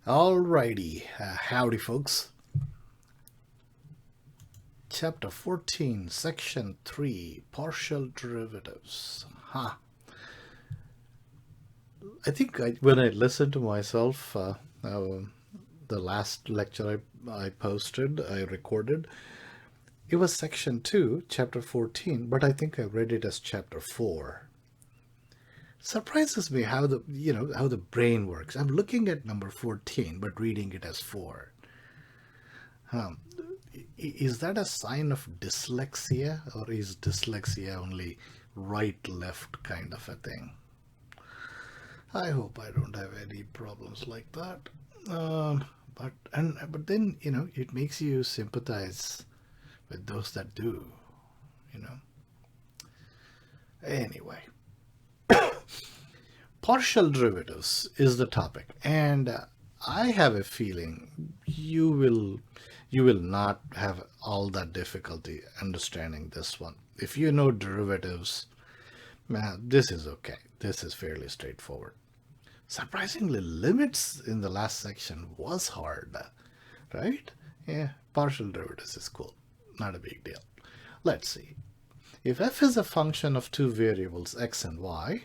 Alrighty, howdy folks. Chapter 14, Section 3, Partial Derivatives. I think when I listened to myself, the last lecture I posted, I recorded, it was Section 2, Chapter 14, but I think I read it as Chapter 4. Surprises me how the brain works. I'm looking at number 14, but reading it as 4. Is that a sign of dyslexia, or is dyslexia only right-left kind of a thing? I hope I don't have any problems like that. But then it makes you sympathize with those that do. Anyway, partial derivatives is the topic, and I have a feeling you will not have all that difficulty understanding this one. If you know derivatives, man, this is okay. This is fairly straightforward. Surprisingly, limits in the last section was hard, right? Yeah, partial derivatives is cool. Not a big deal. Let's see. If f is a function of two variables x and y,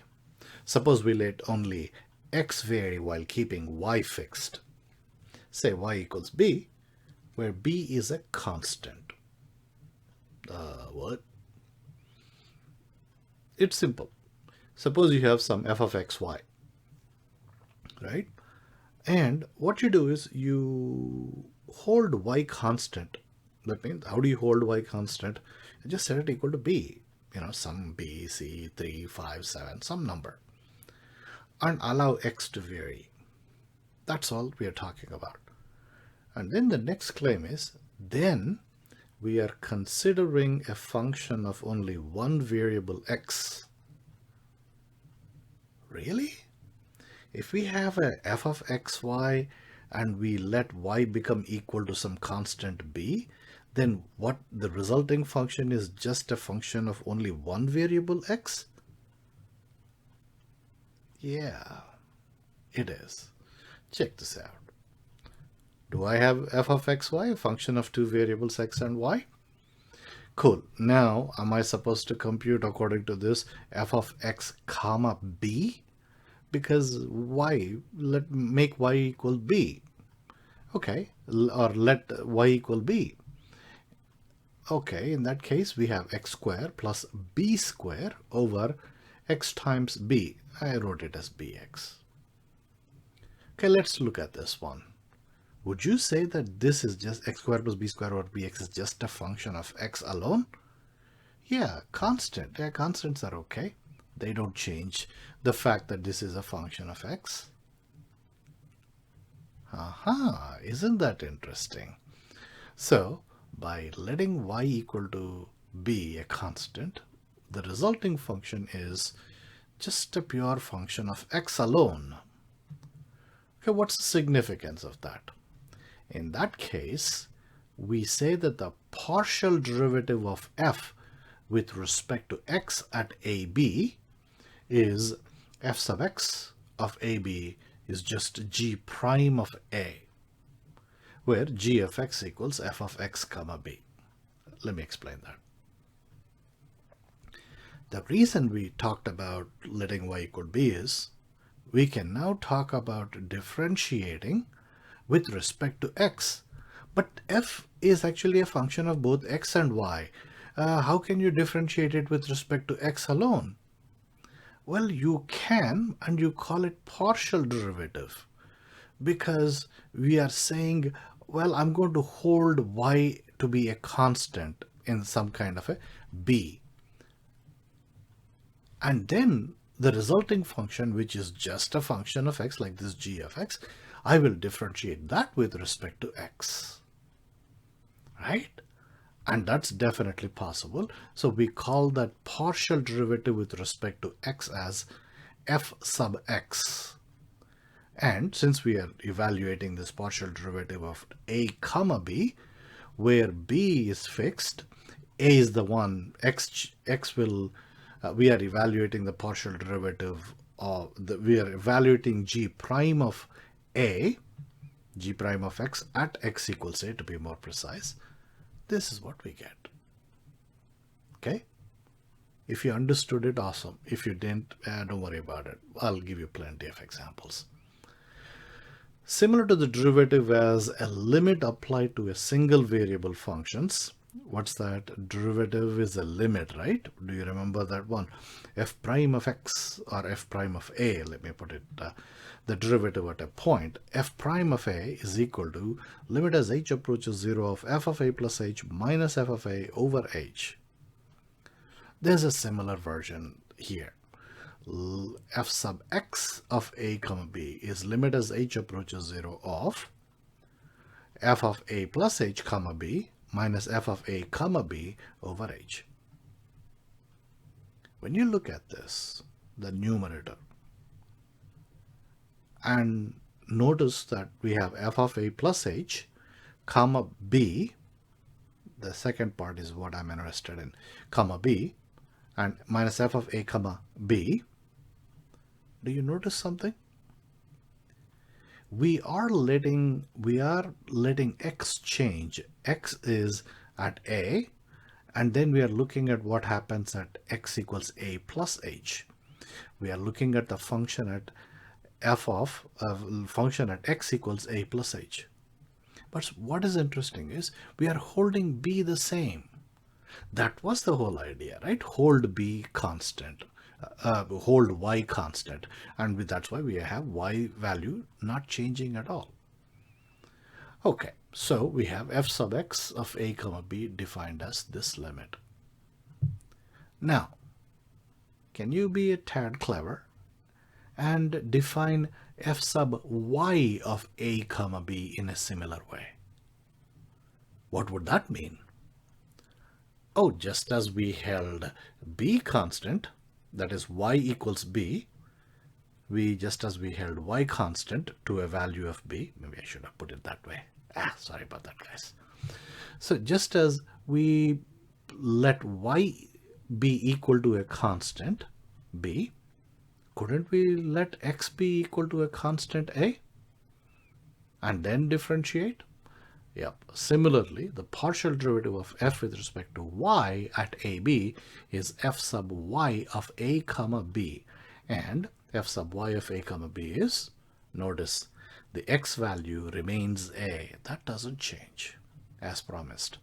suppose we let only x vary while keeping y fixed. Say y equals b, where b is a constant. What? It's simple. Suppose you have some f of xy, right? And what you do is you hold y constant. That means, how do you hold y constant? You just set it equal to b, some b, c, 3, 5, 7, some number, and allow x to vary. That's all we are talking about. And then the next claim is, then we are considering a function of only one variable x. Really? If we have a f of xy and we let y become equal to some constant b, then what the resulting function is just a function of only one variable x? Yeah, it is. Check this out. Do I have f of xy, a function of two variables x and y? Cool. Now, am I supposed to compute according to this f of x comma b? Because make y equal b. Okay, or let y equal b. Okay, in that case, we have x squared plus b squared over x times b. I wrote it as bx. Okay, let's look at this one. Would you say that this is just x squared plus b squared over bx is just a function of x alone? Yeah, constant. Yeah, constants are okay. They don't change the fact that this is a function of x. Isn't that interesting? So, by letting y equal to b a constant, the resulting function is just a pure function of x alone. Okay, what's the significance of that? In that case, we say that the partial derivative of f with respect to x at ab is f sub x of ab is just g prime of a, where g of x equals f of x comma b. Let me explain that. The reason we talked about letting y equal b is we can now talk about differentiating with respect to x. But f is actually a function of both x and y. How can you differentiate it with respect to x alone? Well, you can, and you call it partial derivative, because we are saying, well, I'm going to hold y to be a constant in some kind of a b. And then the resulting function, which is just a function of x, like this g of x, I will differentiate that with respect to x, right? And that's definitely possible. So we call that partial derivative with respect to x as f sub x. And since we are evaluating this partial derivative of a comma b, where b is fixed, a is the one, x will, we are evaluating the partial derivative of, we are evaluating g prime of a, g prime of x at x equals a to be more precise, this is what we get. Okay? If you understood it, awesome. If you didn't, don't worry about it. I'll give you plenty of examples. Similar to the derivative as a limit applied to a single variable functions. What's that? Derivative is a limit, right? Do you remember that one? F prime of x or f prime of a, let me put it, the derivative at a point. F prime of a is equal to limit as h approaches 0 of f of a plus h minus f of a over h. There's a similar version here. F sub x of a comma b is limit as h approaches 0 of f of a plus h comma b minus f of a comma b over h. When you look at this, the numerator, and notice that we have f of a plus h comma b, the second part is what I'm interested in, comma b, and minus f of a comma b. Do you notice something? We are letting x change. X is at a, and then we are looking at what happens at x equals a plus h. We are looking at the function at function at x equals a plus h. But what is interesting is we are holding b the same. That was the whole idea, right? Hold b constant. Hold y constant, and that's why we have y value not changing at all. Okay, so we have f sub x of a comma b defined as this limit. Now, can you be a tad clever and define f sub y of a comma b in a similar way? What would that mean? Oh, just as we held b constant, that is y equals b, just as we held y constant to a value of b, maybe I should have put it that way. Sorry about that, guys. So just as we let y be equal to a constant b, couldn't we let x be equal to a constant a and then differentiate? Yep. Similarly, the partial derivative of f with respect to y at ab is f sub y of a comma b, and f sub y of a comma b is, notice, the x value remains a. That doesn't change as promised.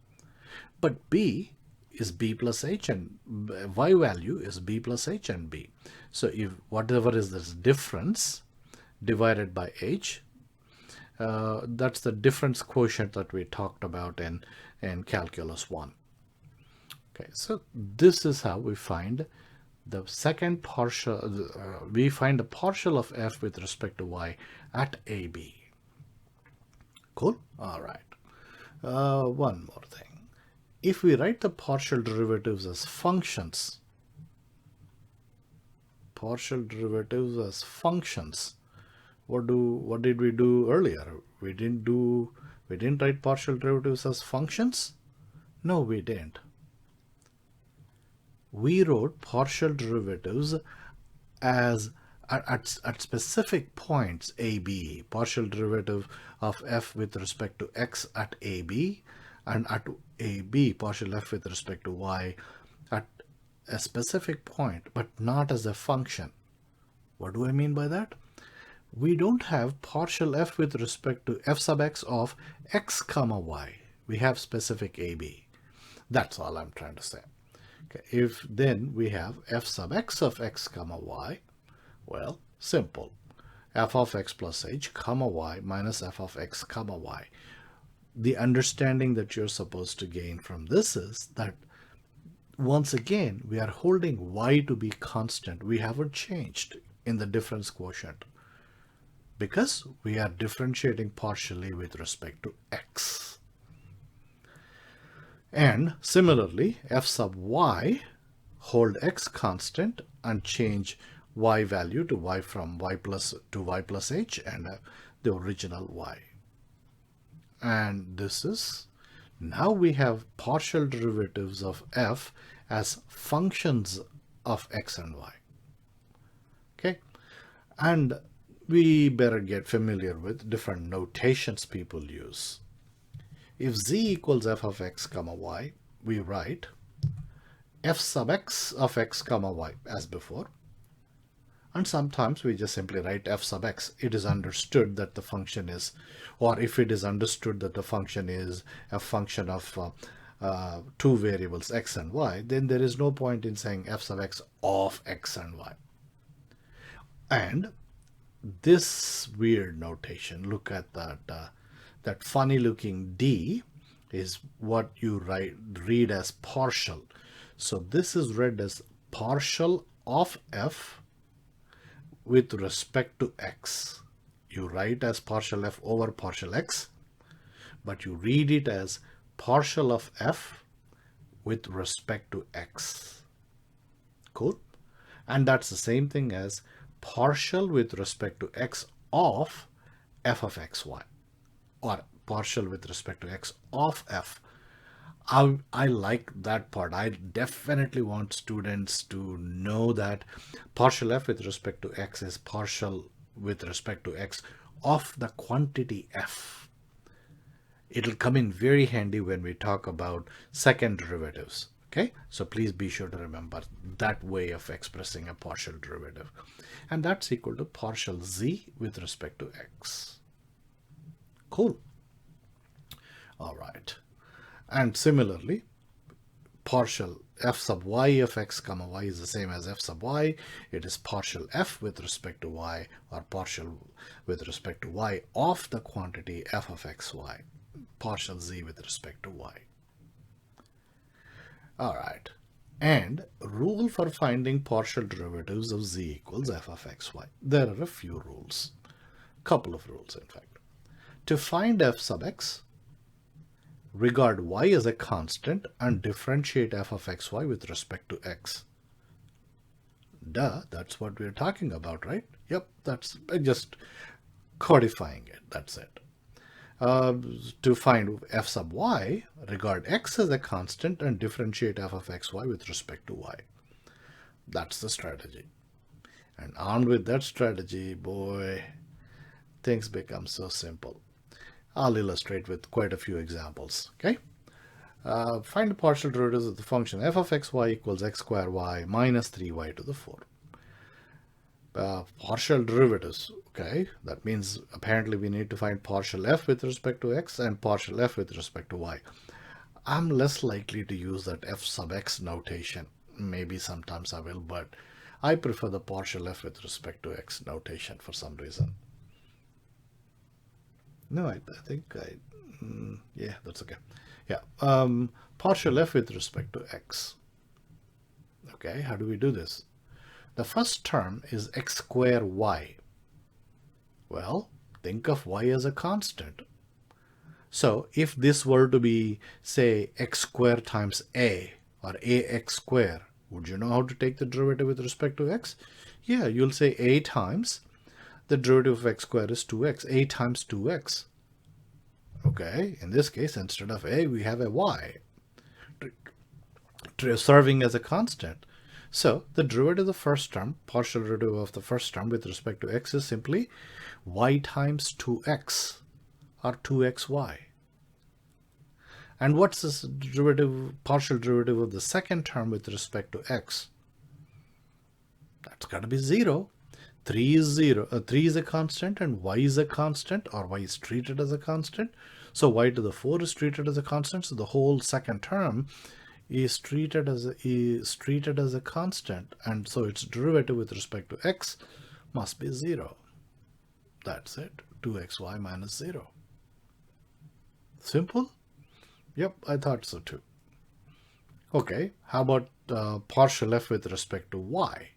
But b is b plus h and y value is b plus h and b. So if whatever is this difference divided by h, that's the difference quotient that we talked about in calculus 1. Okay, so this is how we find the second partial, we find the partial of f with respect to y at ab. Cool? All right. One more thing. If we write the partial derivatives as functions, what did we do earlier? We didn't write partial derivatives as functions? No, we didn't. We wrote partial derivatives as at specific points AB, partial derivative of f with respect to x at AB, and at AB, partial f with respect to y at a specific point, but not as a function. What do I mean by that? We don't have partial f with respect to f sub x of x comma y. We have specific AB. That's all I'm trying to say. Okay. If then we have f sub x of x comma y, well, simple. F of x plus h comma y minus f of x comma y. The understanding that you're supposed to gain from this is that once again, we are holding y to be constant. We haven't changed in the difference quotient, because we are differentiating partially with respect to x. And similarly, f sub y, hold x constant and change y value to y from y plus to y plus h and the original y. And this is, now we have partial derivatives of f as functions of x and y. Okay, and we better get familiar with different notations people use. If z equals f of x comma y, we write f sub x of x comma y as before. And sometimes we just simply write f sub x. It is understood that the function is, or if it is understood that the function is a function of two variables x and y, then there is no point in saying f sub x of x and y. And this weird notation, look at that, that funny looking d is what you read as partial. So this is read as partial of f with respect to x. You write as partial f over partial x, but you read it as partial of f with respect to x. Cool? And that's the same thing as partial with respect to x of f of xy, or partial with respect to x of f. I like that part. I definitely want students to know that partial f with respect to x is partial with respect to x of the quantity f. It'll come in very handy when we talk about second derivatives. Okay, so please be sure to remember that way of expressing a partial derivative. And that's equal to partial z with respect to x. Cool. All right. And similarly, partial f sub y of x comma y is the same as f sub y. It is partial f with respect to y, or partial with respect to y of the quantity f of xy, partial z with respect to y. All right. And rule for finding partial derivatives of z equals f of xy. There are a few rules, couple of rules in fact. To find f sub x, regard y as a constant and differentiate f of xy with respect to x. Duh, that's what we're talking about, right? Yep, that's just codifying it, that's it. To find f sub y, regard x as a constant and differentiate f of xy with respect to y. That's the strategy. And armed with that strategy, boy, things become so simple. I'll illustrate with quite a few examples, okay? Find the partial derivatives of the function f of xy equals x squared y minus 3y to the 4. Partial derivatives, okay? That means apparently we need to find partial f with respect to x and partial f with respect to y. I'm less likely to use that f sub x notation. Maybe sometimes I will, but I prefer the partial f with respect to x notation for some reason. No, I think yeah, that's okay. Yeah, partial f with respect to x. Okay, how do we do this? The first term is x squared y. Well, think of y as a constant. So if this were to be, say, x squared times a, or ax squared, would you know how to take the derivative with respect to x? Yeah, you'll say a times the derivative of x squared is 2x. A times 2x. Okay, in this case, instead of a, we have a y serving as a constant. So the derivative of the first term, partial derivative of the first term with respect to x, is simply y times 2x, or 2xy. And what's this derivative, partial derivative of the second term with respect to x? That's got to be 0. 3 is 0. 3 is a constant and y is a constant, or y is treated as a constant. So y to the 4 is treated as a constant. So the whole second term is treated as a constant, and so its derivative with respect to x must be 0. That's it. 2xy minus 0. Simple? Yep, I thought so too. Okay, how about partial f with respect to y?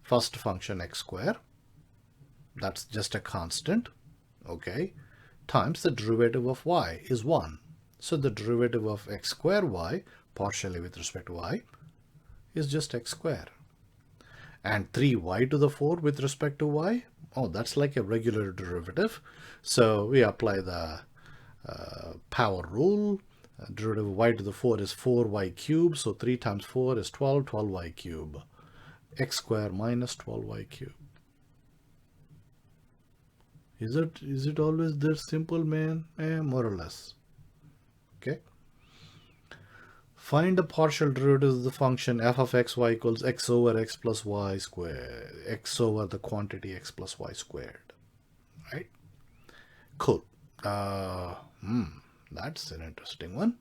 First function x squared, that's just a constant, okay, times the derivative of y is 1. So the derivative of x squared y, partially with respect to y, is just x squared. And 3y to the 4 with respect to y, oh, that's like a regular derivative. So we apply the power rule. Derivative of y to the 4 is 4y cubed. So 3 times 4 is 12, 12y cubed. X square minus 12y cubed. Is it always this simple, man? More or less. Okay. Find the partial derivative of the function f of x y equals x over x plus y squared. X over the quantity x plus y squared. Right? Cool. That's an interesting one.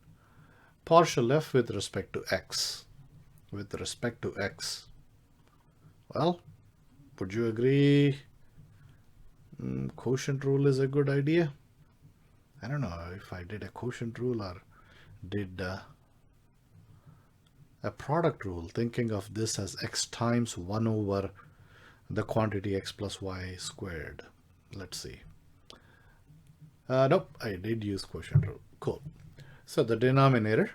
Partial f with respect to x. With respect to x. Well, would you agree quotient rule is a good idea? I don't know if I did a quotient rule or did a product rule, thinking of this as x times 1 over the quantity x plus y squared. Let's see. Nope, I did use quotient rule. Cool. So the denominator,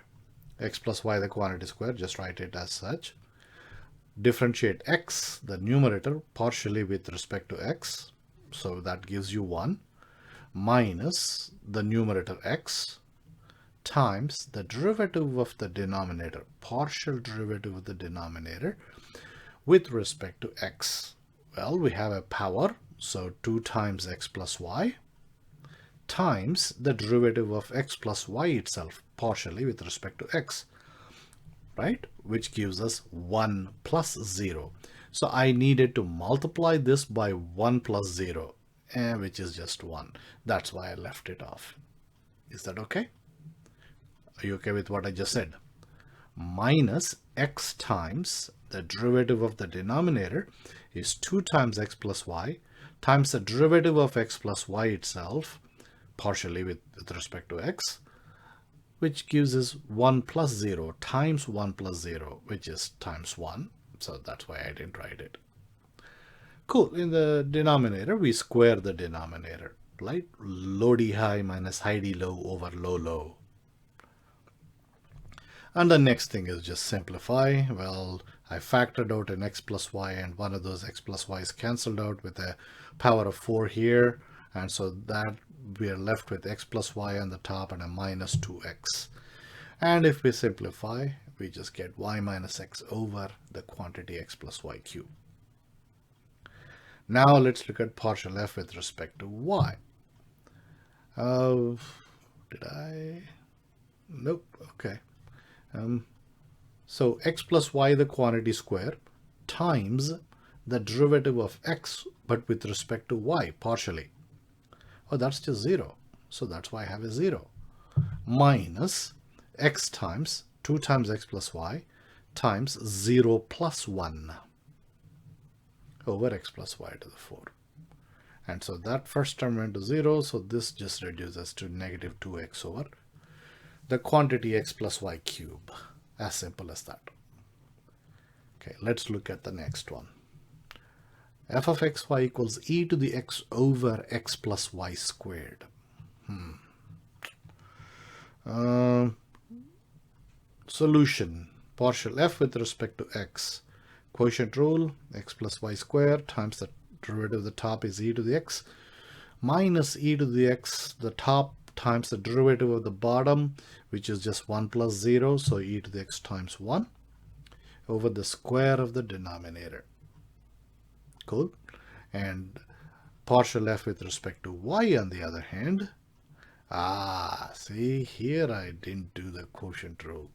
x plus y the quantity squared, just write it as such. Differentiate x, the numerator, partially with respect to x. So that gives you 1 minus the numerator x times the derivative of the denominator, partial derivative of the denominator with respect to x. Well, we have a power, so 2 times x plus y times the derivative of x plus y itself, partially with respect to x, right? Which gives us 1 plus 0. So I needed to multiply this by 1 plus 0, which is just 1. That's why I left it off. Is that okay? Are you okay with what I just said? Minus x times the derivative of the denominator is 2 times x plus y times the derivative of x plus y itself, partially with respect to x, which gives us 1 plus 0 times 1 plus 0, which is times 1. So that's why I didn't write it. Cool. In the denominator, we square the denominator, right? Low d high minus high d low over low low. And the next thing is just simplify. Well, I factored out an x plus y, and one of those x plus y's cancelled out with a power of 4 here. And so that we are left with x plus y on the top and a minus 2x. And if we simplify, we just get y minus x over the quantity x plus y cubed. Now let's look at partial f with respect to y. Did I? Nope. Okay. So x plus y the quantity square times the derivative of x but with respect to y partially. Oh, that's just 0. So that's why I have a 0. Minus x times 2 times x plus y times 0 plus 1 over x plus y to the 4. And so that first term went to 0. So this just reduces to negative 2x over the quantity x plus y cube. As simple as that. Okay, let's look at the next one. F of xy equals e to the x over x plus y squared. Solution. Partial f with respect to x. Quotient rule, x plus y squared times the derivative of the top is e to the x minus e to the x, the top times the derivative of the bottom, which is just 1 plus 0, so e to the x times 1 over the square of the denominator. Cool. And partial f with respect to y on the other hand, see here I didn't do the quotient rule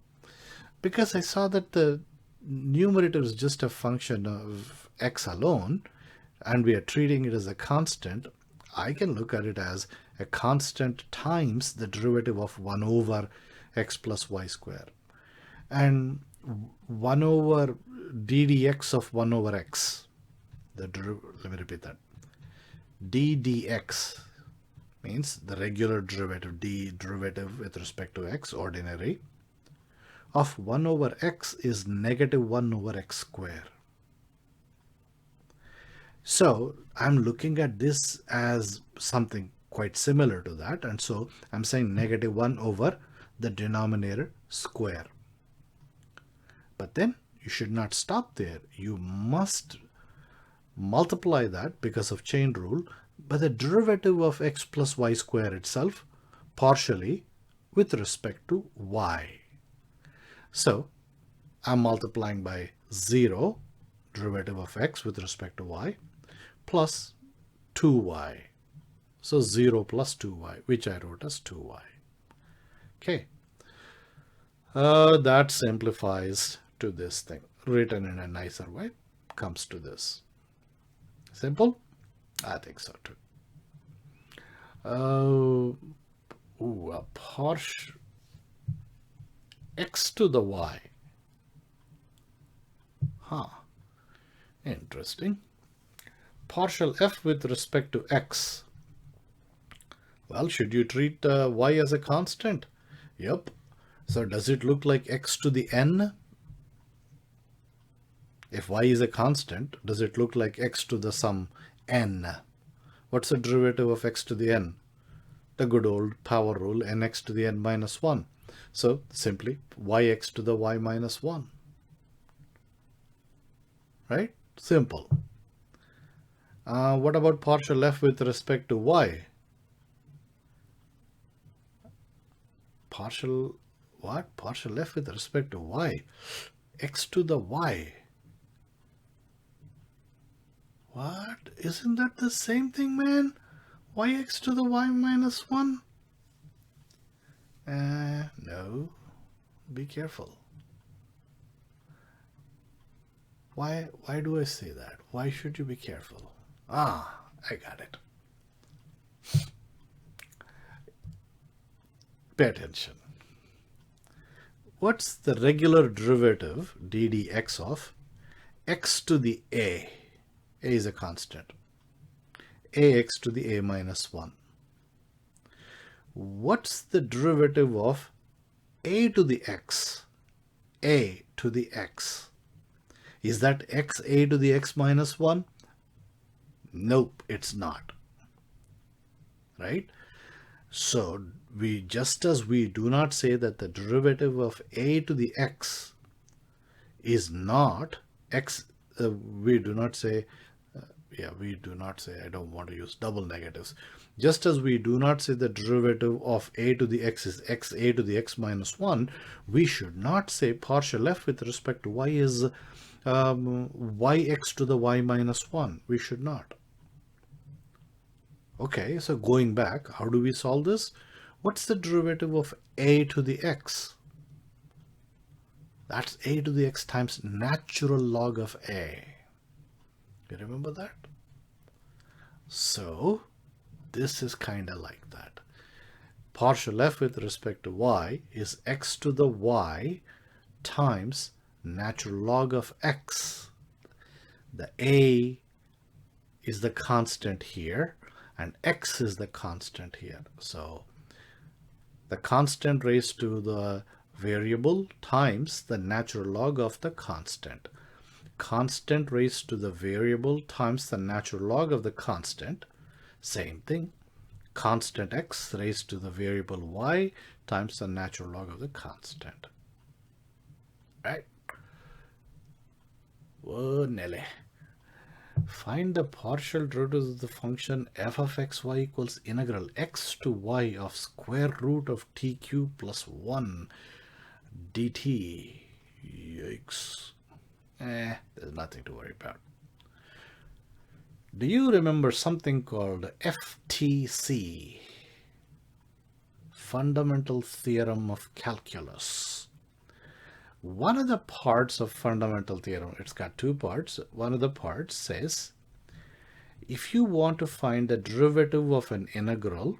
because I saw that the numerator is just a function of x alone and we are treating it as a constant. I can look at it as a constant times the derivative of 1 over x plus y squared. And 1 over ddx of 1 over x. Let me repeat that. D dx means the regular derivative, d derivative with respect to x, ordinary, of 1 over x is negative 1 over x squared. So I'm looking at this as something quite similar to that, and so I'm saying negative 1 over the denominator square. But then you should not stop there. You must multiply that because of chain rule by the derivative of x plus y square itself, partially with respect to y. So I'm multiplying by 0, derivative of x with respect to y, plus 2y. So 0 plus 2y, which I wrote as 2y. Okay. That simplifies to this thing. Written in a nicer way, comes to this. Simple? I think so too. A partial x to the y. Interesting. Partial f with respect to x. Well, should you treat y as a constant? Yep. So does it look like x to the n? If y is a constant, does it look like x to the sum n? What's the derivative of x to the n? The good old power rule, nx to the n minus 1. So simply yx to the y minus 1. Right? Simple. What about partial f with respect to y? Partial what? Partial f with respect to y. X to the y. What? Isn't that the same thing, man? Yx to the y minus 1? No. Be careful. Why do I say that? Why should you be careful? I got it. Pay attention. What's the regular derivative, d dx of x to the a? A is a constant. Ax to the a minus 1. What's the derivative of a to the x? A to the x. Is that x a to the x minus 1? Nope, it's not. Right? So just as we do not say that the derivative of a to the x is not x, we do not say, I don't want to use double negatives. Just as we do not say the derivative of a to the x is x a to the x minus 1, we should not say partial f with respect to y is yx to the y minus 1. We should not. Okay, so going back, how do we solve this? What's the derivative of a to the x? That's a to the x times natural log of a. You remember that? So this is kind of like that. Partial f with respect to y is x to the y times natural log of x. The a is the constant here and x is the constant here. So the constant raised to the variable times the natural log of the constant. Constant raised to the variable times the natural log of the constant. Same thing. Constant x raised to the variable y times the natural log of the constant. Right? Whoa, Nelly. Find the partial derivatives of the function f of xy equals integral x to y of square root of t cubed plus 1 dt. Yikes. There's nothing to worry about. Do you remember something called FTC? Fundamental Theorem of Calculus. One of the parts of fundamental theorem, it's got two parts. One of the parts says, if you want to find the derivative of an integral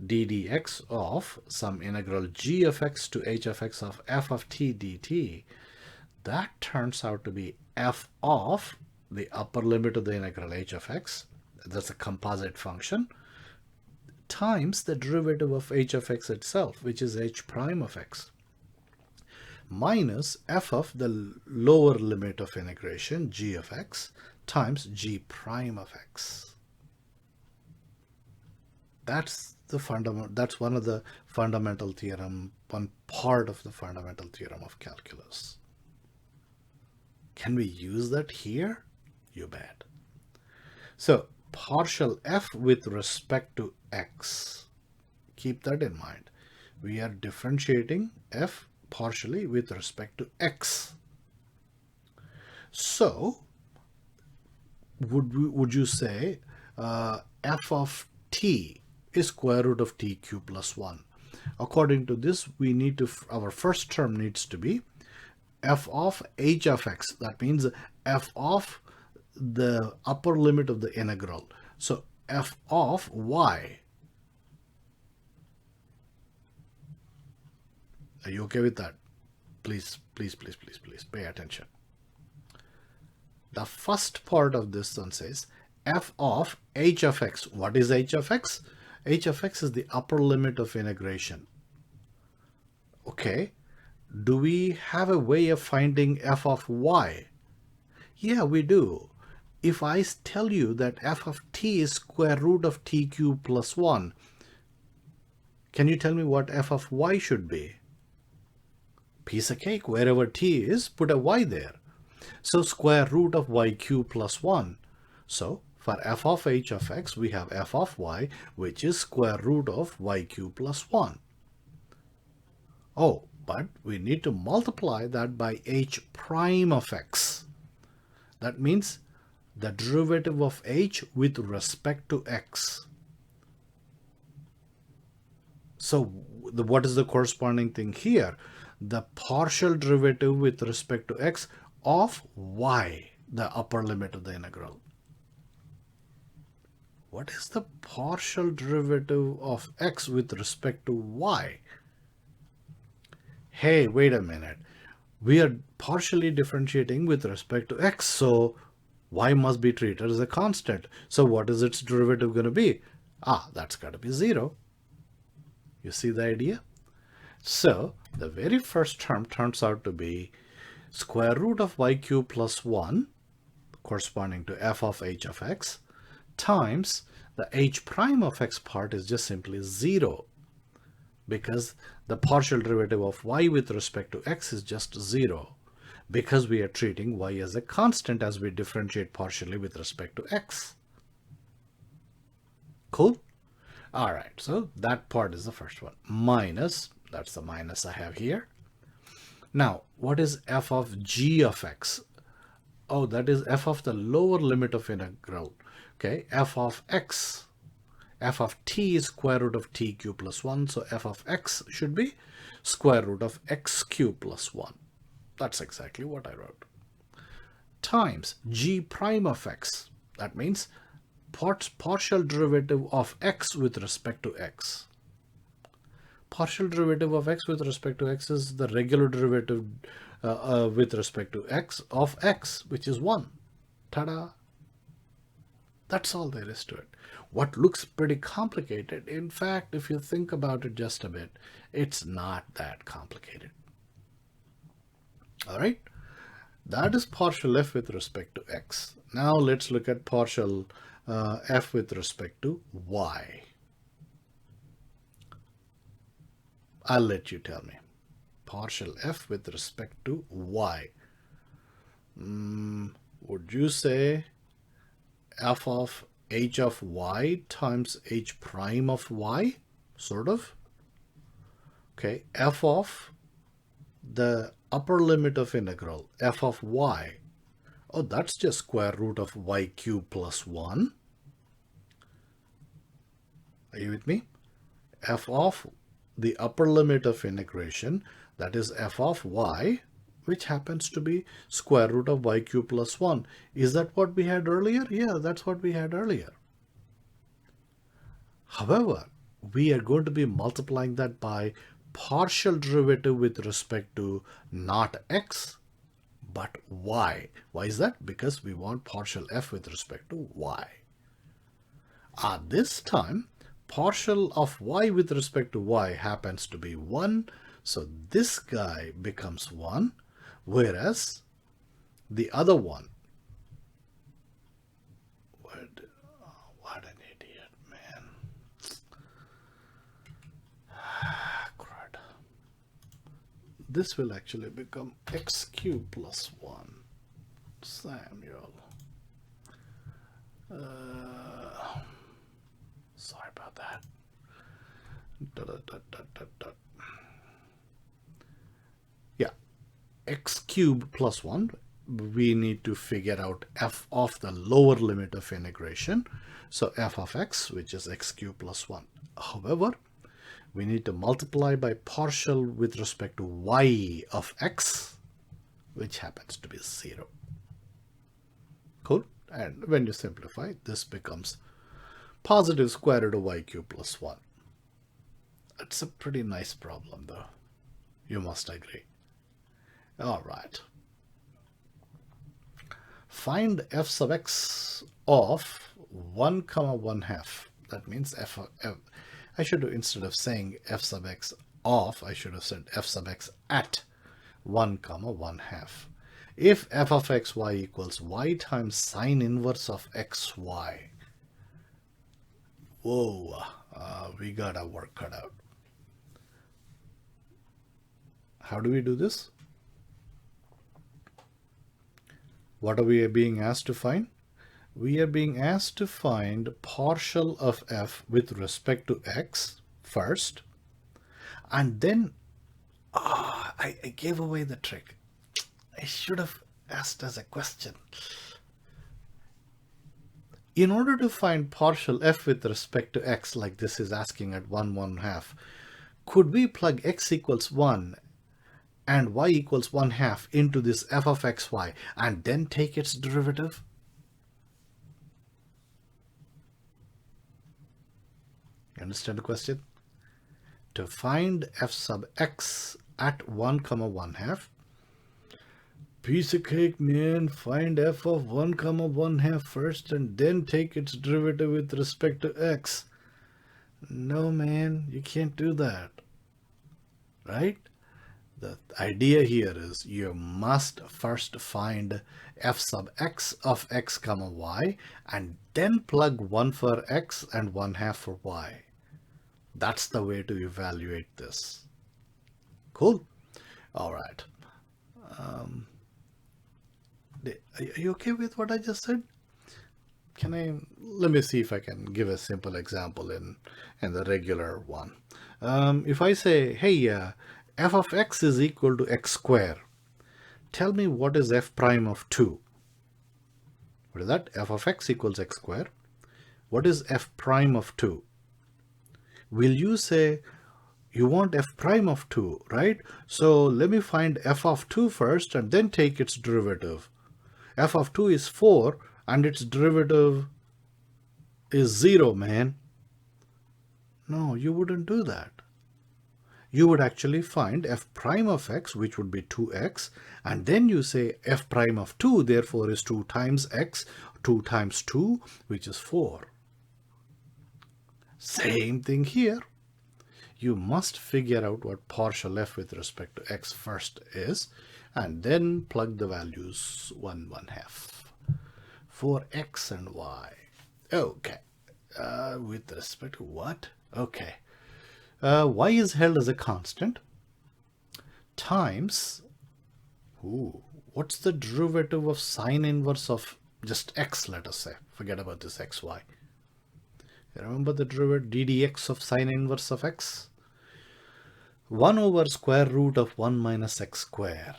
d dx of some integral g of x to h of x of f of t dt, that turns out to be f of the upper limit of the integral h of x, that's a composite function, times the derivative of h of x itself, which is h prime of x, minus f of the lower limit of integration g of x times g prime of x. That's one of the fundamental theorem, one part of the fundamental theorem of calculus. Can we use that here? You bet. So partial f with respect to x. Keep that in mind. We are differentiating f partially with respect to x. So would you say f of t is square root of t cube plus 1? According to this, we need to, our first term needs to be f of h of x. That means f of the upper limit of the integral. So f of y. Are you okay with that? Please, please, please, please, please pay attention. The first part of this one says f of h of x. What is h of x? H of x is the upper limit of integration. Okay. Do we have a way of finding f of y? Yeah, we do. If I tell you that f of t is square root of t cubed plus 1, can you tell me what f of y should be? Piece of cake. Wherever t is, put a y there. So square root of y cubed plus 1. So for f of h of x, we have f of y, which is square root of y cubed plus 1. Oh, but we need to multiply that by h prime of x. That means the derivative of h with respect to x. So what is the corresponding thing here? The partial derivative with respect to x of y, the upper limit of the integral. What is the partial derivative of x with respect to y? Hey, wait a minute. We are partially differentiating with respect to x, so y must be treated as a constant. So what is its derivative going to be? That's got to be 0. You see the idea? So the very first term turns out to be square root of y cubed plus 1, corresponding to f of h of x, times the h prime of x part is just simply 0, because the partial derivative of y with respect to x is just 0, because we are treating y as a constant as we differentiate partially with respect to x. Cool? All right, so that part is the first one. Minus, that's the minus I have here. Now, what is f of g of x? Oh, that is f of the lower limit of integral. Okay, f of x. F of t is square root of t cubed plus 1. So f of x should be square root of x cubed plus 1. That's exactly what I wrote. Times g prime of x. That means partial derivative of x with respect to x. Partial derivative of x with respect to x is the regular derivative with respect to x of x, which is 1. Ta-da! That's all there is to it. What looks pretty complicated, in fact, if you think about it just a bit, it's not that complicated. All right? That is partial f with respect to x. Now let's look at partial f with respect to y. I'll let you tell me. Partial f with respect to y. Would you say f of h of y times h prime of y? Sort of. Okay, f of the upper limit of integral, f of y. Oh, that's just square root of y cubed plus 1. Are you with me? F of the upper limit of integration, that is f of y, which happens to be square root of y cubed plus 1. Is that what we had earlier? Yeah, that's what we had earlier. However, we are going to be multiplying that by partial derivative with respect to not x, but y. Why is that? Because we want partial f with respect to y. This time, partial of y with respect to y happens to be 1. So this guy becomes 1, whereas the other one, what an idiot, man. Crud. This will actually become x cubed plus 1. Samuel. Sorry about that. Dot, dot, dot, dot, dot, dot. Yeah, x cubed plus 1. We need to figure out f of the lower limit of integration. So f of x, which is x cubed plus 1. However, we need to multiply by partial with respect to y of x, which happens to be 0. Cool. And when you simplify, this becomes positive square root of y cubed plus 1. It's a pretty nice problem, though. You must agree. All right. Find f sub x of 1 comma 1/2. That means I should have, instead of saying f sub x of, I should have said f sub x at 1 comma 1/2. If f of xy equals y times sine inverse of xy, whoa, we got our work cut out. How do we do this? What are we being asked to find? We are being asked to find partial of f with respect to x first, and then I gave away the trick. I should have asked as a question. In order to find partial f with respect to x, like this is asking at 1 1/2, could we plug x equals 1 and y equals 1/2 into this f of xy and then take its derivative? You understand the question? To find f sub x at 1 comma 1/2, piece of cake, man. Find f of 1 comma 1/2 first and then take its derivative with respect to x. No, man, you can't do that, right? The idea here is you must first find f sub x of x comma y and then plug 1 for x and 1/2 for y. That's the way to evaluate this. Cool? All right. Are you okay with what I just said? Let me see if I can give a simple example in the regular one. If I say, hey, f of x is equal to x squared, tell me what is f prime of 2. What is that? F of x equals x squared. What is f prime of 2? Will you say you want f prime of 2, right? So let me find f of 2 first and then take its derivative. F of 2 is 4 and its derivative is 0, man. No, you wouldn't do that. You would actually find f prime of x, which would be 2x, and then you say f prime of 2, therefore, is 2 times x, 2 times 2, which is 4. Same thing here. You must figure out what partial f with respect to x first is, and then plug the values 1 1/2 for x and y. Okay. With respect to what? Okay. Y is held as a constant times, what's the derivative of sine inverse of just x, let us say. Forget about this xy. Remember the derivative ddx of sine inverse of x? 1 over square root of 1 minus x squared.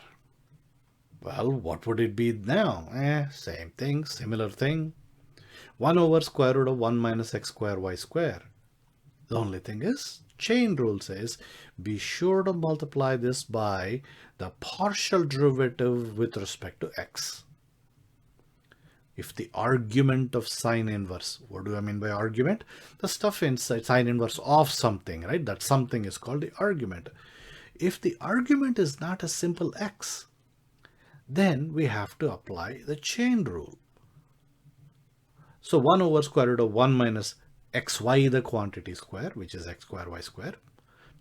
Well, what would it be now? Same thing, similar thing. 1 over square root of 1 minus x squared y squared. The only thing is, chain rule says, be sure to multiply this by the partial derivative with respect to x. If the argument of sine inverse, what do I mean by argument? The stuff inside sine inverse of something, right? That something is called the argument. If the argument is not a simple x, then we have to apply the chain rule. So 1 over square root of 1 minus xy, the quantity square, which is x squared y squared,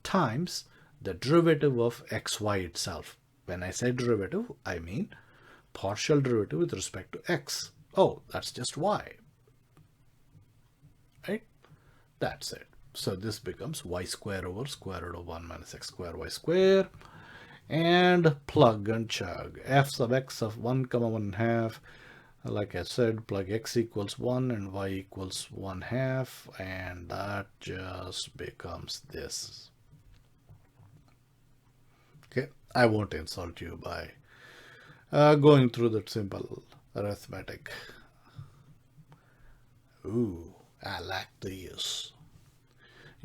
times the derivative of xy itself. When I say derivative, I mean partial derivative with respect to x. Oh, that's just y, right? That's it. So this becomes y squared over square root of 1 minus x squared y squared, and plug and chug. F sub x of 1 comma 1/2 Like I said, plug x equals 1 and y equals 1/2, and that just becomes this. Okay, I won't insult you by going through that simple arithmetic. Ooh, I like these.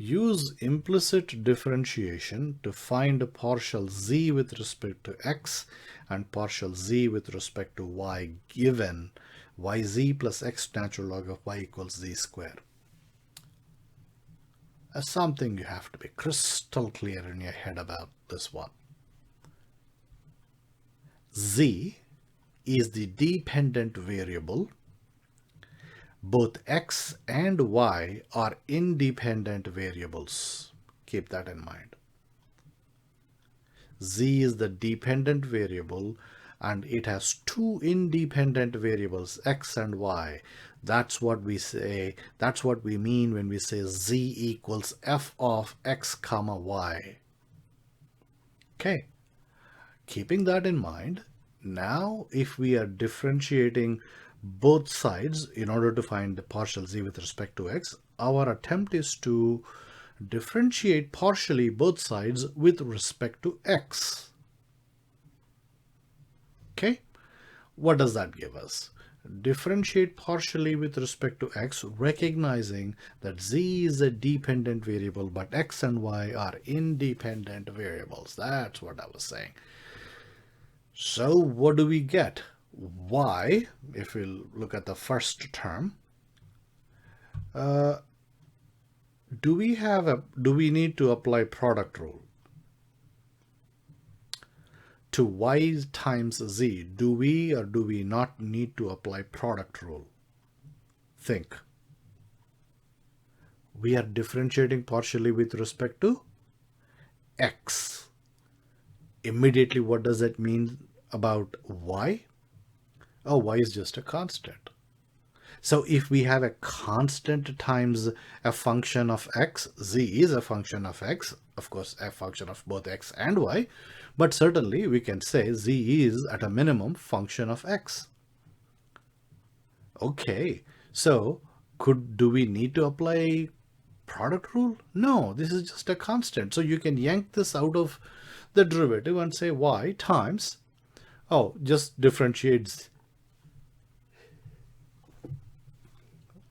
Use implicit differentiation to find a partial z with respect to x and partial z with respect to y given yz plus x natural log of y equals z squared. That's something you have to be crystal clear in your head about this one. Z is the dependent variable. Both x and y are independent variables. Keep that in mind. Z is the dependent variable and it has two independent variables, x and y. That's what we say, that's what we mean when we say z equals f of x comma y. Okay, keeping that in mind, now if we are differentiating both sides in order to find the partial z with respect to x, our attempt is to differentiate partially both sides with respect to x. Okay, what does that give us? Differentiate partially with respect to x, recognizing that z is a dependent variable, but x and y are independent variables. That's what I was saying. So what do we get? Y, if we look at the first term, do we need to apply product rule to y times z? Do we or do we not need to apply product rule? Think. We are differentiating partially with respect to x. Immediately, what does that mean about y? Oh, y is just a constant. So if we have a constant times a function of x, z is a function of x, of course a function of both x and y, but certainly we can say z is at a minimum function of x. Okay, so do we need to apply product rule? No, this is just a constant. So you can yank this out of the derivative and say y times, oh, just differentiates.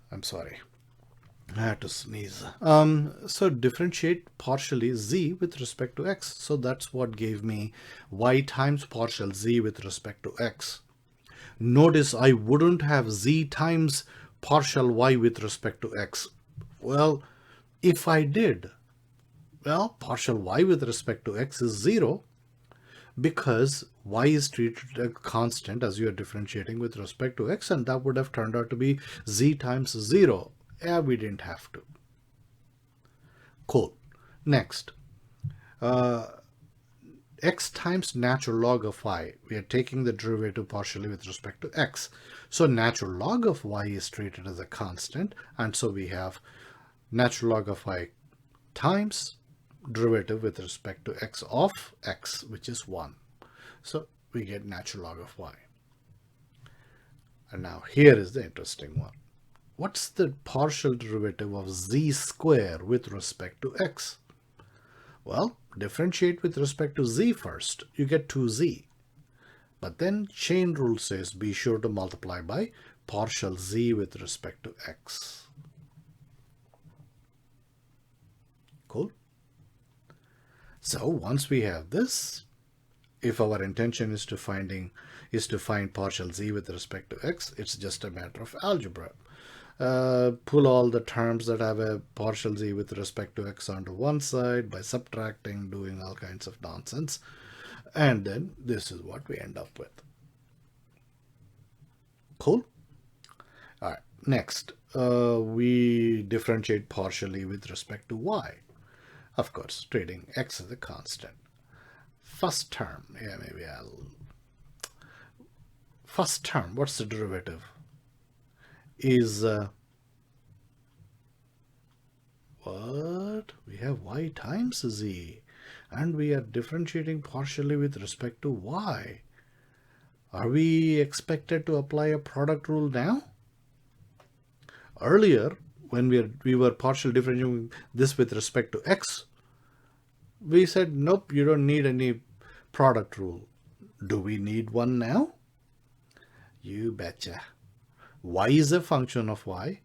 I'm sorry, I had to sneeze. So differentiate partially z with respect to x. So that's what gave me y times partial z with respect to x. Notice I wouldn't have z times partial y with respect to x. Well, if I did, well, partial y with respect to x is 0 because y is treated as a constant as you are differentiating with respect to x, and that would have turned out to be z times 0. Yeah, we didn't have to. Cool. Next, x times natural log of y. We are taking the derivative partially with respect to x. So natural log of y is treated as a constant, and so we have natural log of y times derivative with respect to x of x, which is 1. So we get natural log of y. And now here is the interesting one. What's the partial derivative of z squared with respect to x? Well, differentiate with respect to z first. You get 2z. But then chain rule says be sure to multiply by partial z with respect to x. Cool. So once we have this, if our intention is to find partial z with respect to x, it's just a matter of algebra. Pull all the terms that have a partial z with respect to x onto one side by subtracting, doing all kinds of nonsense, and then this is what we end up with. Cool. All right, next we differentiate partially with respect to y, of course treating x as a constant. First term, first term, what's the derivative? Is what? We have y times z, and we are differentiating partially with respect to y. Are we expected to apply a product rule now? Earlier, when we were partial differentiating this with respect to x, we said, nope, you don't need any product rule. Do we need one now? You betcha. Y is a function of y.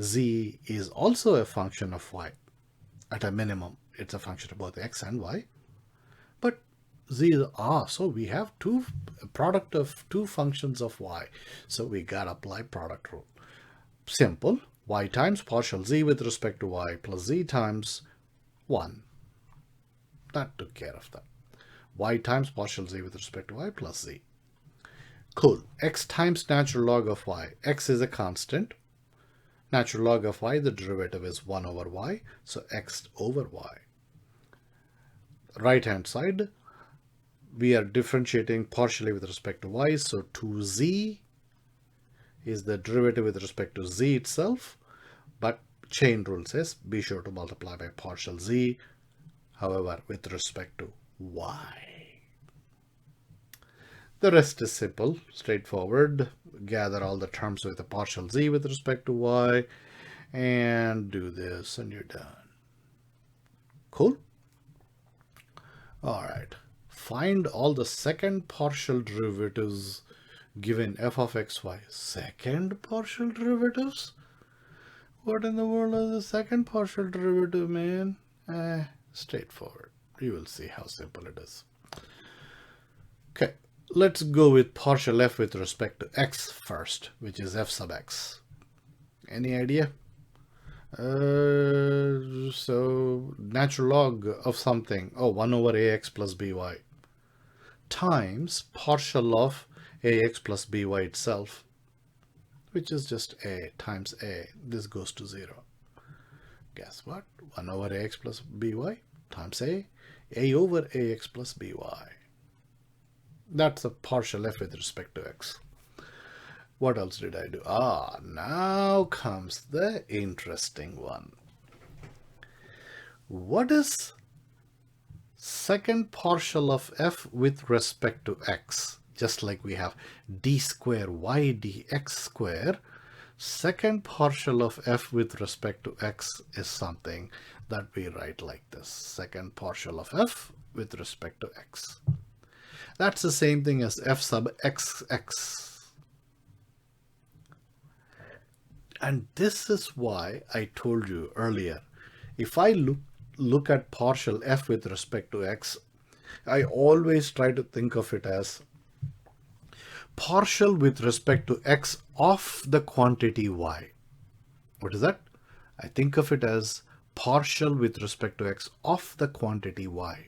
Z is also a function of y. At a minimum, it's a function of both x and y. But z is so we have a product of two functions of y. So we got to apply product rule. Simple. Y times partial z with respect to y plus z times 1. That took care of that. Y times partial z with respect to y plus z. Cool. X times natural log of y. X is a constant. Natural log of y, the derivative is 1 over y. So x over y. Right hand side, we are differentiating partially with respect to y. So 2z is the derivative with respect to z itself. But chain rule says be sure to multiply by partial z, however, with respect to y. The rest is simple, straightforward. Gather all the terms with a partial z with respect to y and do this and you're done. Cool? All right. Find all the second partial derivatives given f of xy. Second partial derivatives? What in the world is the second partial derivative, man? Straightforward. You will see how simple it is. Okay. Let's go with partial f with respect to x first, which is f sub x. Any idea? So natural log of something, 1 over ax plus by, times partial of ax plus by itself, which is just a times a. This goes to 0. Guess what? 1 over ax plus by times a over ax plus by. That's a partial f with respect to x. What else did I do? Now comes the interesting one. What is second partial of f with respect to x? Just like we have d square y dx square, second partial of f with respect to x is something that we write like this. Second partial of f with respect to x. That's the same thing as f sub xx. And this is why I told you earlier, if I look at partial f with respect to x, I always try to think of it as partial with respect to x of the quantity y. What is that? I think of it as partial with respect to x of the quantity y.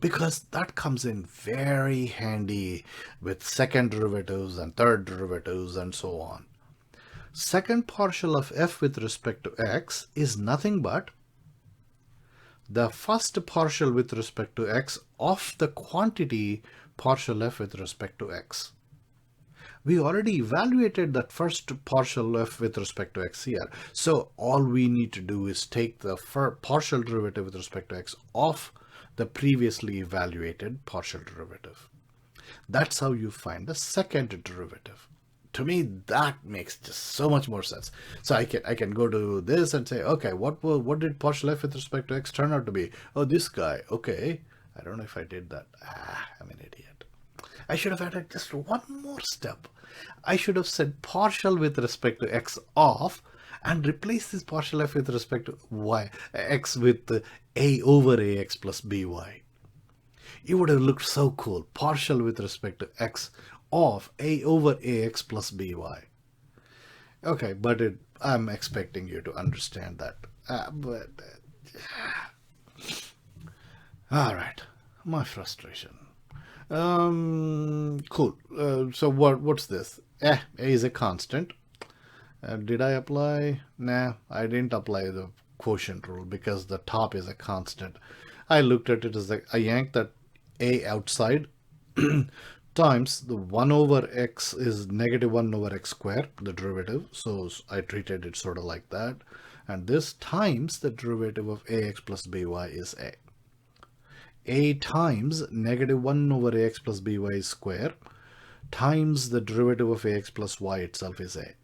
Because that comes in very handy with second derivatives and third derivatives and so on. Second partial of f with respect to x is nothing but the first partial with respect to x of the quantity partial f with respect to x. We already evaluated that first partial f with respect to x here. So all we need to do is take the partial derivative with respect to x of the previously evaluated partial derivative. That's how you find the second derivative. To me, that makes just so much more sense. So I can go to this and say, okay, what did partial f with respect to x turn out to be? Oh, this guy. Okay. I don't know if I did that. I'm an idiot. I should have added just one more step. I should have said partial with respect to x of and replace this partial f with respect to y, x with a over ax plus by. It would have looked so cool. Partial with respect to x of a over ax plus by. Okay, but I'm expecting you to understand that. All right, my frustration. Cool. So what's this? A is a constant. Did I apply? Nah, I didn't apply the quotient rule because the top is a constant. I looked at it as I yanked that a outside times the 1 over x is negative 1 over x squared, the derivative. So I treated it sort of like that. And this times the derivative of ax plus by is a. A times negative 1 over ax plus by square times the derivative of ax plus y itself is a.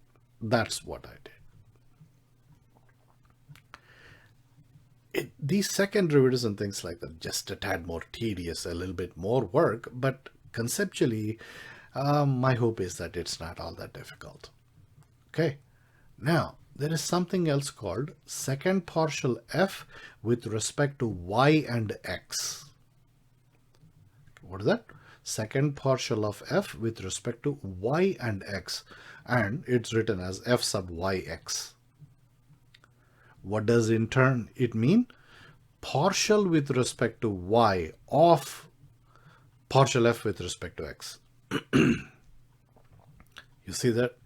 That's what I did. These second derivatives and things like that, just a tad more tedious, a little bit more work, but conceptually, my hope is that it's not all that difficult. Okay, now there is something else called second partial f with respect to y and x. What is that? Second partial of f with respect to y and x, and it's written as f sub yx. What does in turn it mean? Partial with respect to y of partial f with respect to x. You see that?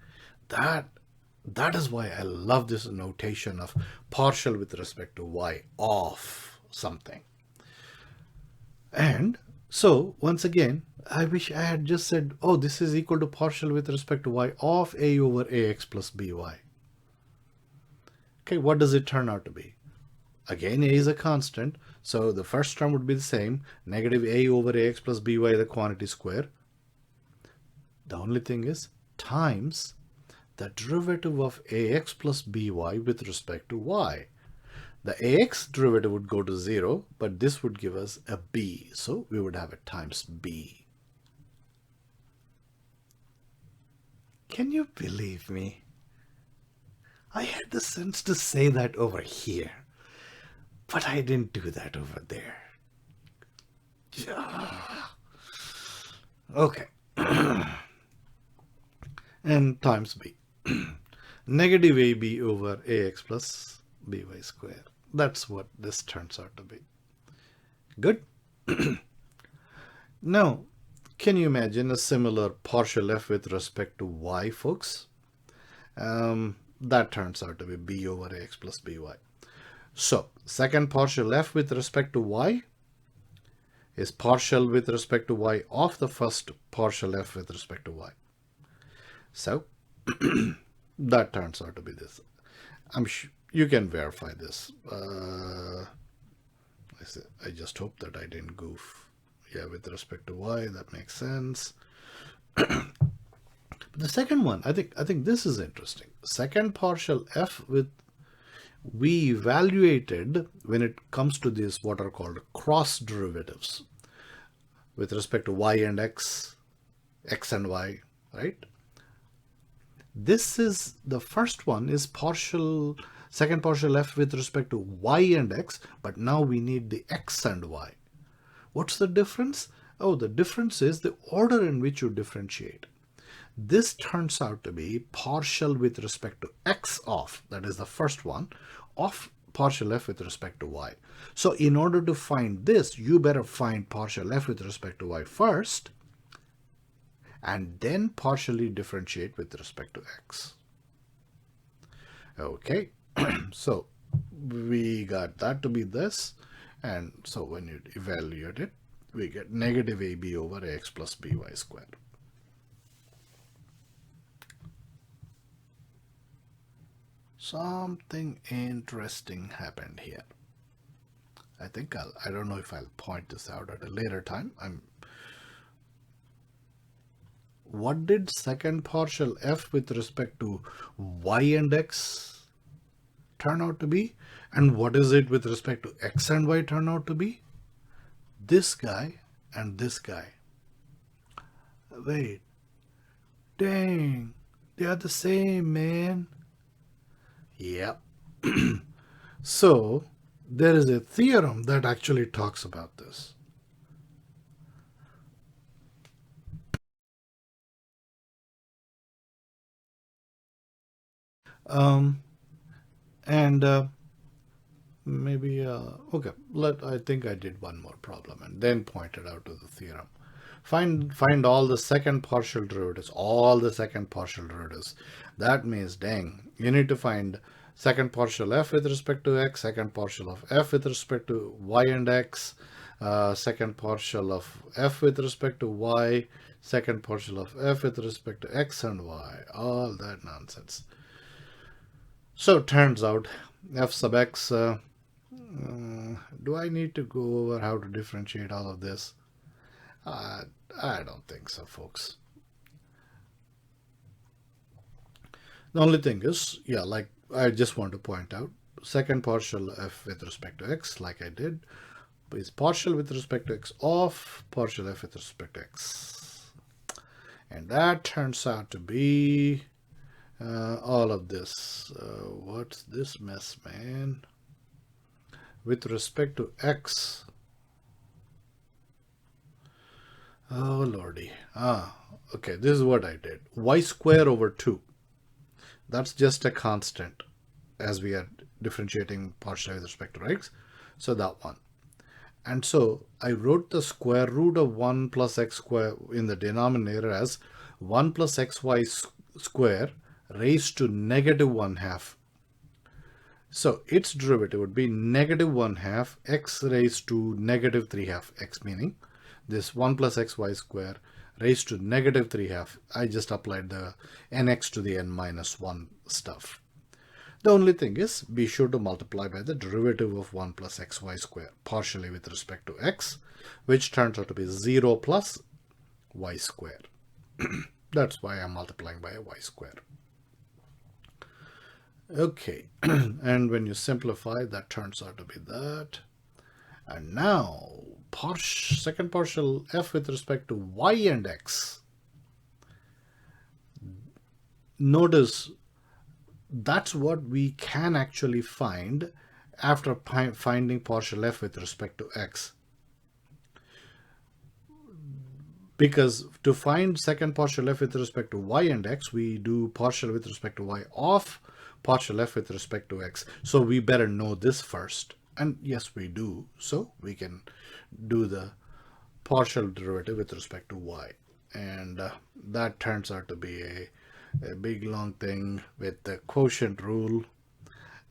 That is why I love this notation of partial with respect to y of something. And so once again, I wish I had just said, oh, this is equal to partial with respect to y of a over ax plus by. Okay, what does it turn out to be? Again, a is a constant, so the first term would be the same, negative a over ax plus by, the quantity square. The only thing is times the derivative of ax plus by with respect to y. The ax derivative would go to 0, but this would give us a b, so we would have it times b. Can you believe me? I had the sense to say that over here, but I didn't do that over there. Okay. And times b. Negative ab over ax plus by square. That's what this turns out to be. Good? Now, can you imagine a similar partial f with respect to y, folks? That turns out to be b over ax plus by. So, second partial f with respect to y is partial with respect to y of the first partial f with respect to y. So, that turns out to be this. I'm sure you can verify this. I just hope that I didn't goof. Yeah, with respect to y, that makes sense. The second one, I think this is interesting. Second partial f with, we evaluated when it comes to these what are called cross derivatives with respect to y and x and y, right? This is the first one is partial, second partial f with respect to y and x, but now we need the x and y. What's the difference? Oh, the difference is the order in which you differentiate. This turns out to be partial with respect to x of, that is the first one, of partial f with respect to y. So in order to find this, you better find partial f with respect to y first, and then partially differentiate with respect to x. Okay, so we got that to be this, and so when you evaluate it, we get negative ab over ax plus by squared. Something interesting happened here. I think I don't know if I'll point this out at a later time. What did second partial f with respect to y and x turn out to be? And what is it with respect to x and y turn out to be? This guy and this guy. Wait. Dang. They are the same, man. Yep. So there is a theorem that actually talks about this. Okay, I think I did one more problem and then pointed out to the theorem. Find all the second partial derivatives, That means, dang, you need to find second partial f with respect to x, second partial of f with respect to y and x, second partial of f with respect to y, second partial of f with respect to x and y, all that nonsense. So it turns out f sub x, do I need to go over how to differentiate all of this? I don't think so, folks. The only thing is, yeah, like I just want to point out, second partial f with respect to x, like I did, is partial with respect to x of partial f with respect to x. And that turns out to be all of this. What's this mess, man? With respect to x. Oh, lordy. Okay, this is what I did. Y square over 2. That's just a constant as we are differentiating partially with respect to x. So that one. And so I wrote the square root of 1 plus x square in the denominator as 1 plus xy square raised to negative 1/2. So its derivative would be negative 1/2 x raised to negative 3/2 x, meaning this 1 plus xy square raised to negative 3/2. I just applied the nx to the n minus 1 stuff. The only thing is, be sure to multiply by the derivative of 1 plus xy square, partially with respect to x, which turns out to be 0 plus y square. That's why I'm multiplying by a y square. Okay, and when you simplify, that turns out to be that. And now, second partial f with respect to y and x. Notice that's what we can actually find after finding partial f with respect to x. Because to find second partial f with respect to y and x, we do partial with respect to y of partial f with respect to x. So we better know this first. And yes, we do. So we can do the partial derivative with respect to y. And that turns out to be a big long thing with the quotient rule.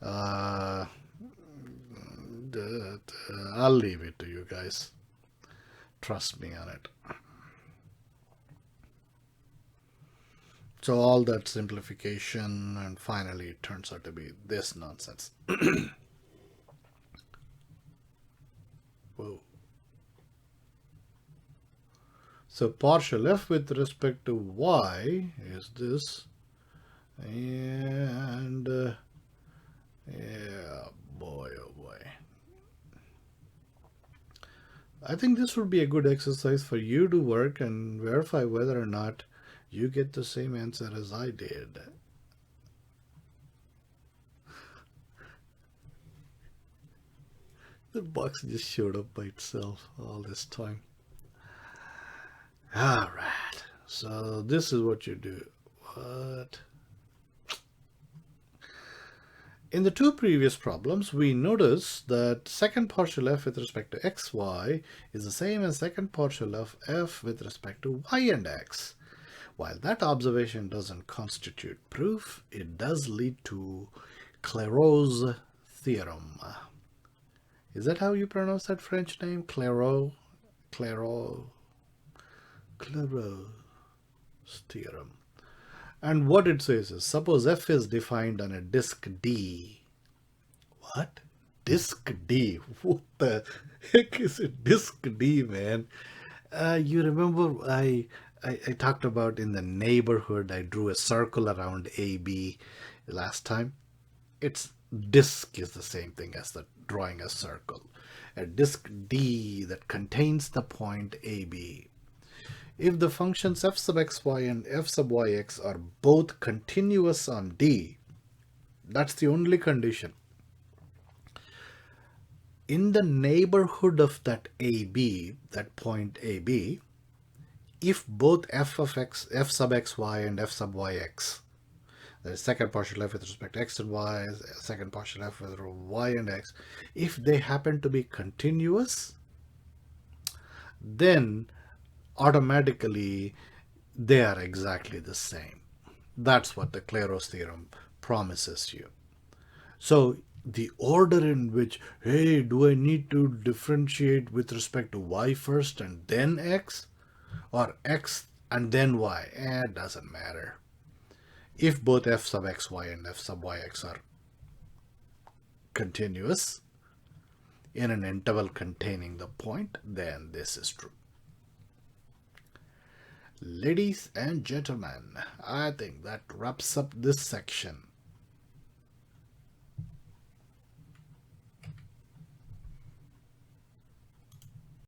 I'll leave it to you guys. Trust me on it. So all that simplification, and finally it turns out to be this nonsense. Whoa. So partial f with respect to y is this, and yeah, boy, oh boy. I think this would be a good exercise for you to work and verify whether or not you get the same answer as I did. The box just showed up by itself all this time. All right, so this is what you do. What? In the two previous problems, we noticed that second partial f with respect to xy is the same as second partial of f with respect to y and x. While that observation doesn't constitute proof, it does lead to Clairaut's theorem. Is that how you pronounce that French name? Clairaut's theorem. And what it says is, suppose f is defined on a disk D. What? Disk D? What the heck is a disk D, man? You remember I talked about in the neighborhood, I drew a circle around AB last time. Its disk is the same thing as the drawing a circle. A disk D that contains the point AB. If the functions f sub xy and f sub yx are both continuous on D, that's the only condition. In the neighborhood of that AB, that point AB, if both f of x, f sub xy and f sub yx, the second partial f with respect to x and y, second partial f with y and x, if they happen to be continuous, then automatically they are exactly the same. That's what the Clairaut's theorem promises you. So the order in which, hey, do I need to differentiate with respect to y first and then x, or x and then y, it doesn't matter. If both f sub xy and f sub yx are continuous in an interval containing the point, then this is true. Ladies and gentlemen, I think that wraps up this section.